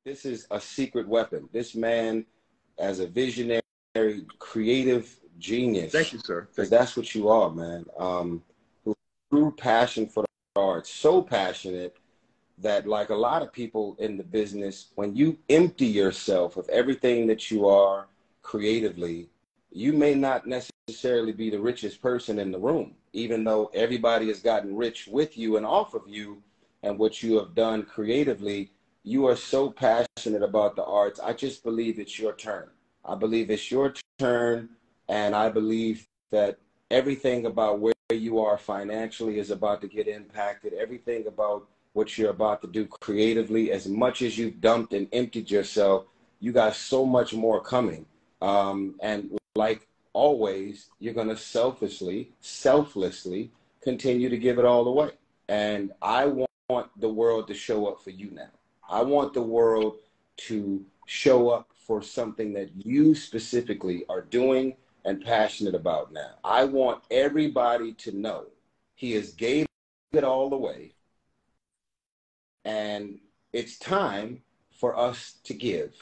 this is a secret weapon. This man, as a visionary, creative genius. Thank you, sir. Because that's what you are, man. Who true passion for the arts, so passionate that, like a lot of people in the business, when you empty yourself of everything that you are creatively, you may not necessarily be the richest person in the room, even though everybody has gotten rich with you and off of you and what you have done creatively. You are so passionate about the arts. I just believe it's your turn. I believe it's your turn, and I believe that everything about where you are financially is about to get impacted. Everything about what you're about to do creatively, as much as you've dumped and emptied yourself, you got so much more coming. And like always, you're going to selflessly continue to give it all away. And I want the world to show up for you now. I want the world to show up for something that you specifically are doing and passionate about now. I want everybody to know he has gave it all away, and it's time for us to give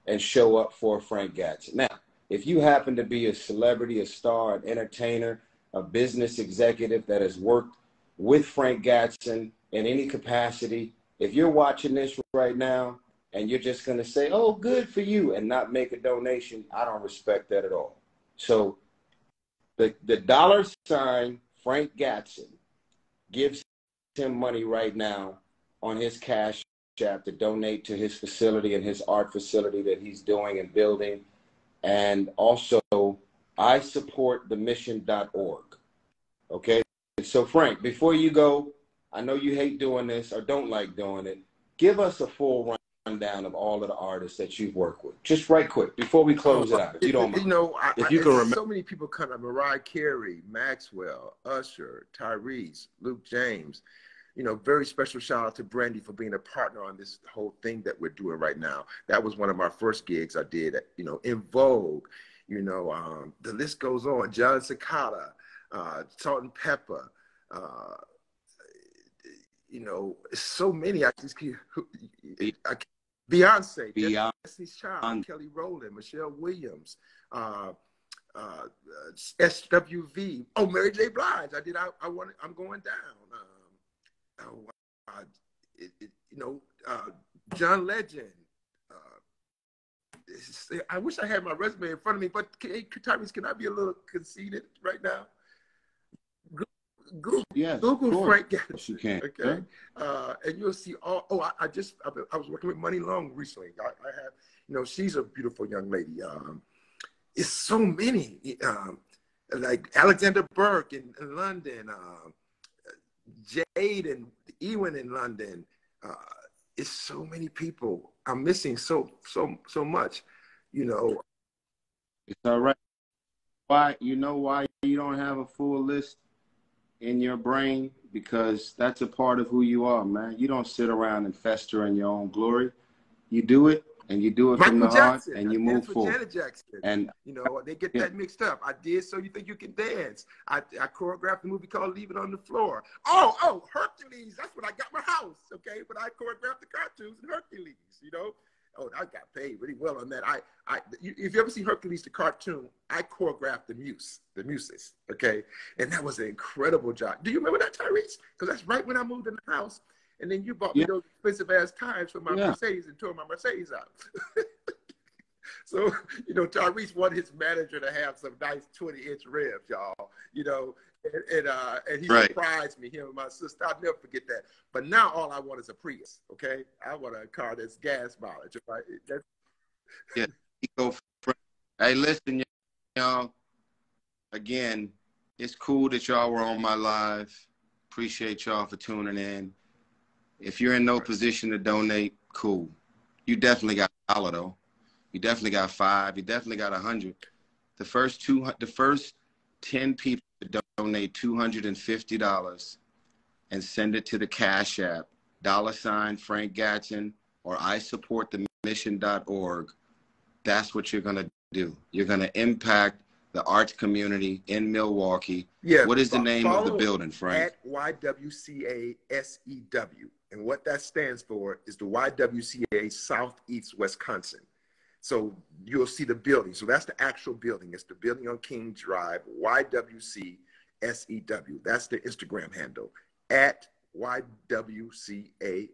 and show up for Frank Gatson. Now, if you happen to be a celebrity, a star, an entertainer, a business executive that has worked with Frank Gatson in any capacity, if you're watching this right now and you're just going to say, oh, good for you, and not make a donation, I don't respect that at all. So the $ Frank Gatson gives him money right now on his Cash App to donate to his facility and his art facility that he's doing and building. And also, I support the mission.org. Okay? So Frank, before you go, I know you hate doing this or don't like doing it. Give us a full rundown of all of the artists that you've worked with. Just right quick, before we close it out, if you don't mind. You know, if you can remember. So many people come up, Mariah Carey, Maxwell, Usher, Tyrese, Luke James. You know, very special shout out to Brandy for being a partner on this whole thing that we're doing right now. That was one of my first gigs I did, you know, in Vogue. You know, the list goes on. John Cicada, Salt and Pepper, you know, so many. I just keep, Beyonce, Destiny's Child, Kelly Rowland, Michelle Williams, SWV. Oh, Mary J. Blige. I'm going down. You know, John Legend. I wish I had my resume in front of me, but Tyrese, can I be a little conceited right now? Google Frank Gatson. Yes, you can. Okay, and you'll see all. Oh, I was working with Money Long recently. I have, you know, she's a beautiful young lady. It's so many, like Alexander Burke in London, Jade and Ewan in London. It's so many people. I'm missing so much. You know. It's all right. Why you don't have a full list in your brain? Because that's a part of who you are, man. You don't sit around and fester in your own glory. You do it, and you do it from the heart, and you move forward. Janet Jackson. And you know, they get that mixed up. I did So You Think You Can Dance. I choreographed a movie called Leave It on the Floor. Oh, Hercules. That's when I got my house. Okay, but I choreographed the cartoons in Hercules. You know. Oh, I got paid really well on that. If you ever see Hercules the cartoon, I choreographed the muses, okay? And that was an incredible job. Do you remember that, Tyrese? Because that's right when I moved in the house. And then you bought me those expensive-ass tires for my Mercedes and tore my Mercedes out. So, you know, Tyrese wanted his manager to have some nice 20-inch rims, y'all, you know. And he surprised me, him and my sister. I'll never forget that. But now all I want is a Prius, okay? I want a car that's gas mileage. Right? Hey, listen, y'all. Again, it's cool that y'all were on my live. Appreciate y'all for tuning in. If you're in no position to donate, cool. You definitely got $1, though. You definitely got $5. You definitely got 100. The first 10 people to donate $250 and send it to the Cash App, $ Frank Gatson, or I support the mission.org. That's what you're going to do. You're going to impact the arts community in Milwaukee. Yeah. What is the name of the building, Frank? At YWCASEW. And what that stands for is the YWCA Southeast Wisconsin. So you'll see the building. So that's the actual building. It's the building on King Drive, YWCSEW. That's the Instagram handle, at YWCASEW.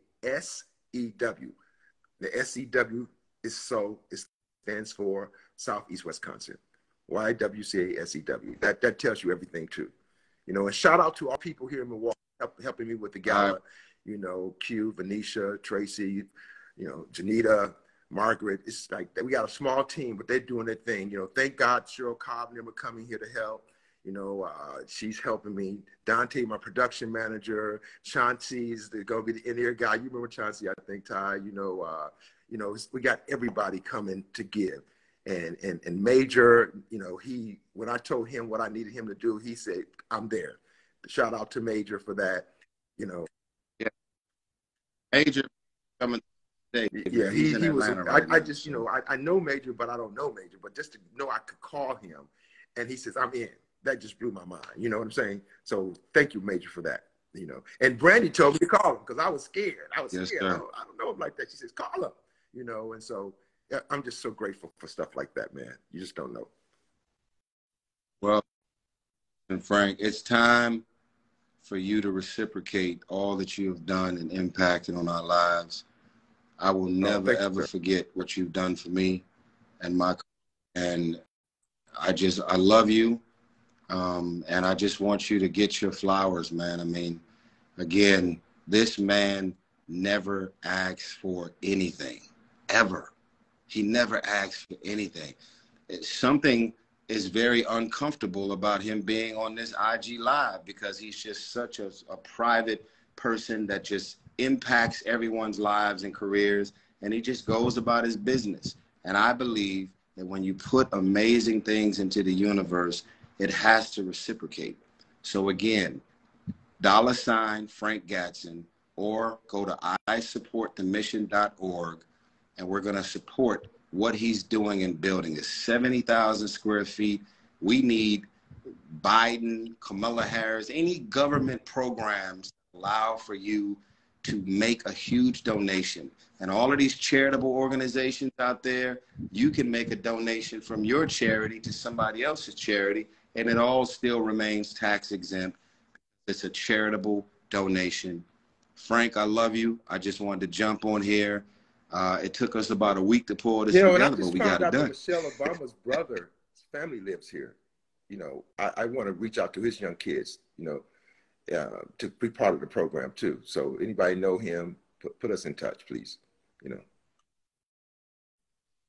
The SEW it stands for Southeast Wisconsin. YWCASEW. That tells you everything too. You know, and shout out to our people here in Milwaukee helping me with the gala. You know, Q, Venetia, Tracy, you know, Janita, Margaret. It's like we got a small team, but they're doing their thing. You know, thank God Cheryl Cobb and them are coming here to help. You know, she's helping me. Dante, my production manager. Chauncey's going to be the in-ear guy. You remember Chauncey, I think, Ty. You know, we got everybody coming to give. And Major, you know, when I told him what I needed him to do, he said, I'm there. Shout out to Major for that, you know. Yeah. Major coming today. Yeah, he was, right I just, you know, I know Major, but I don't know Major, but just to know I could call him and he says, I'm in. That just blew my mind. You know what I'm saying? So thank you, Major, for that, you know. And Brandy told me to call him because I was scared. I was scared. I don't know him like that. She says, call him, you know. And so yeah, I'm just so grateful for stuff like that, man. You just don't know. Well, and Frank, it's time for you to reciprocate all that you have done and impacted on our lives. I will never, ever forget what you've done for me and I love you. And I just want you to get your flowers, man. I mean, again, this man never asks for anything, ever. He never asks for anything. Something is very uncomfortable about him being on this IG Live because he's just such a private person that just impacts everyone's lives and careers, and he just goes about his business. And I believe that when you put amazing things into the universe, it has to reciprocate. So again, $ Frank Gatson, or go to isupportthemission.org, and we're going to support what he's doing and building. It's 70,000 square feet. We need Biden, Kamala Harris, any government programs allow for you to make a huge donation. And all of these charitable organizations out there, you can make a donation from your charity to somebody else's charity, and it all still remains tax exempt. It's a charitable donation. Frank, I love you. I just wanted to jump on here. It took us about a week to pull this together, but we got it done. Michelle Obama's brother, his family lives here. You know, I want to reach out to his young kids, you know, to be part of the program too. So anybody know him, put us in touch, please. You know.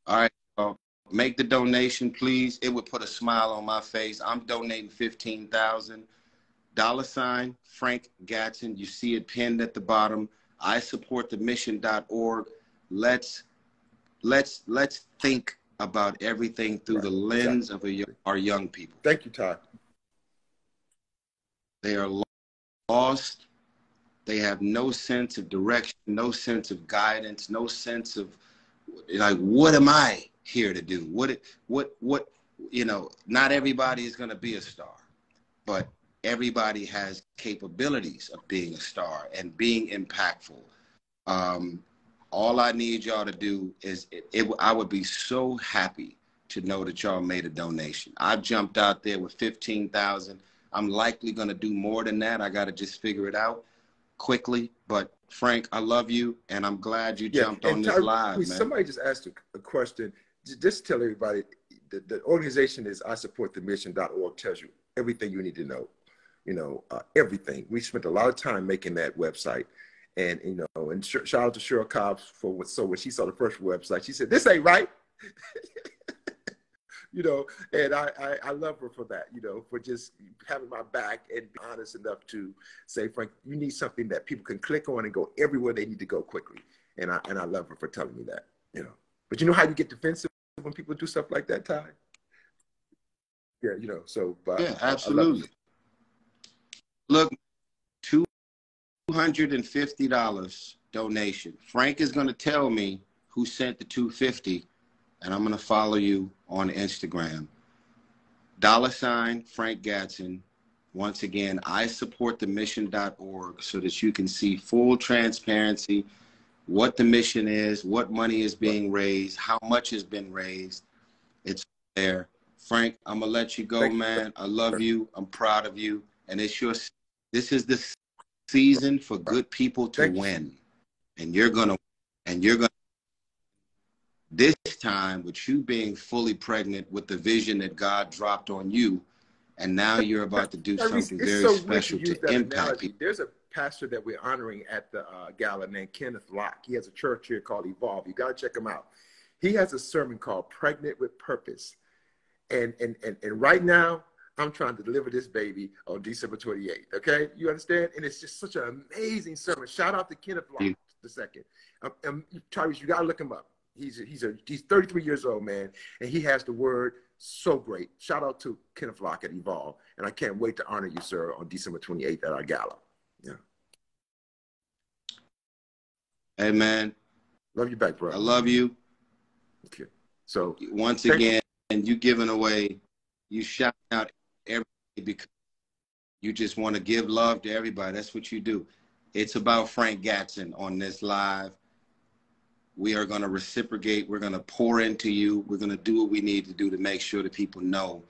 All right. Make the donation, please. It would put a smile on my face. I'm donating $15,000. $ Frank Gatson. You see it pinned at the bottom. isupportthemission.org. Let's think about everything through the lens of our young people. Thank you, Todd. They are lost. They have no sense of direction, no sense of guidance, no sense of, like, what am I here to do? What, you know, not everybody is going to be a star, but everybody has capabilities of being a star and being impactful. All I need y'all to do is, I would be so happy to know that y'all made a donation. I jumped out there with 15,000. I'm likely going to do more than that. I got to just figure it out quickly. But Frank, I love you, and I'm glad you jumped on this live, man. Somebody just asked a question. Just tell everybody, the organization is isupportthemission.org. Tells you everything you need to know. You know, everything. We spent a lot of time making that website. And, you know, and shout out to Cheryl Cobb so when she saw the first website, she said, this ain't right. You know, and I love her for that, you know, for just having my back and be honest enough to say, Frank, you need something that people can click on and go everywhere they need to go quickly. And I love her for telling me that, you know. But you know how you get defensive when people do stuff like that, Ty? Yeah, you know, so. Yeah, absolutely. Look, $250 donation. Frank is going to tell me who sent the $250, and I'm going to follow you on Instagram. $ Frank Gatson. Once again, isupportthemission.org so that you can see full transparency, what the mission is, what money is being raised, how much has been raised. It's there. Frank, I'm going to let you go, man. I love you. I'm proud of you. And this is the season for good people to win. And you're going to, this time with you being fully pregnant with the vision that God dropped on you, and now you're about to do something very special to impact people. There's a pastor that we're honoring at the gala named Kenneth Locke. He has a church here called Evolve. You got to check him out. He has a sermon called Pregnant with Purpose. And right now, I'm trying to deliver this baby on December 28th. Okay? You understand? And it's just such an amazing sermon. Shout out to Kenneth Locke the second. Tyrese, you got to look him up. He's 33 years old, man, and he has the word so great. Shout out to Kenneth Locke at Evolve, and I can't wait to honor you, sir, on December 28th at our gala. Yeah. Hey, man. Love you back, bro. I love you. Okay. So once again, you giving away, you shout out everybody because you just want to give love to everybody. That's what you do. It's about Frank Gatson on this live. We are going to reciprocate. We're going to pour into you. We're going to do what we need to do to make sure that people know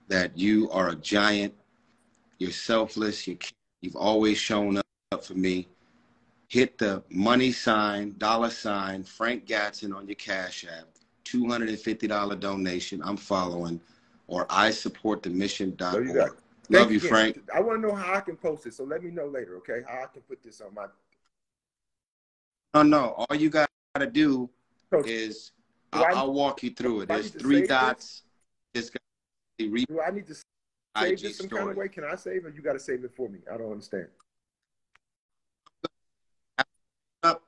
that you are a giant. You're selfless. You've always shown up for me. Hit the money sign, $ Frank Gatson on your Cash App. $250 donation. I'm following. Or isupportthemission.org. Love you, Frank. I want to know how I can post it. So let me know later, okay? How I can put this on my... No. All you got to do is I'll walk you through it. There's 3 dots. Do I need to save this some kind of way? Can I save it? You got to save it for me. I don't understand.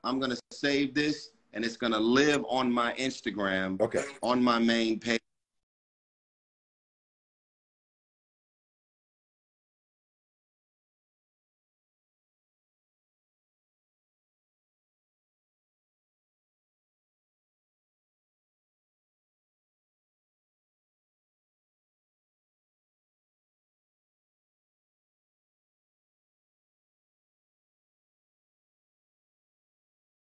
I'm going to save this, and it's going to live on my Instagram, on my main page.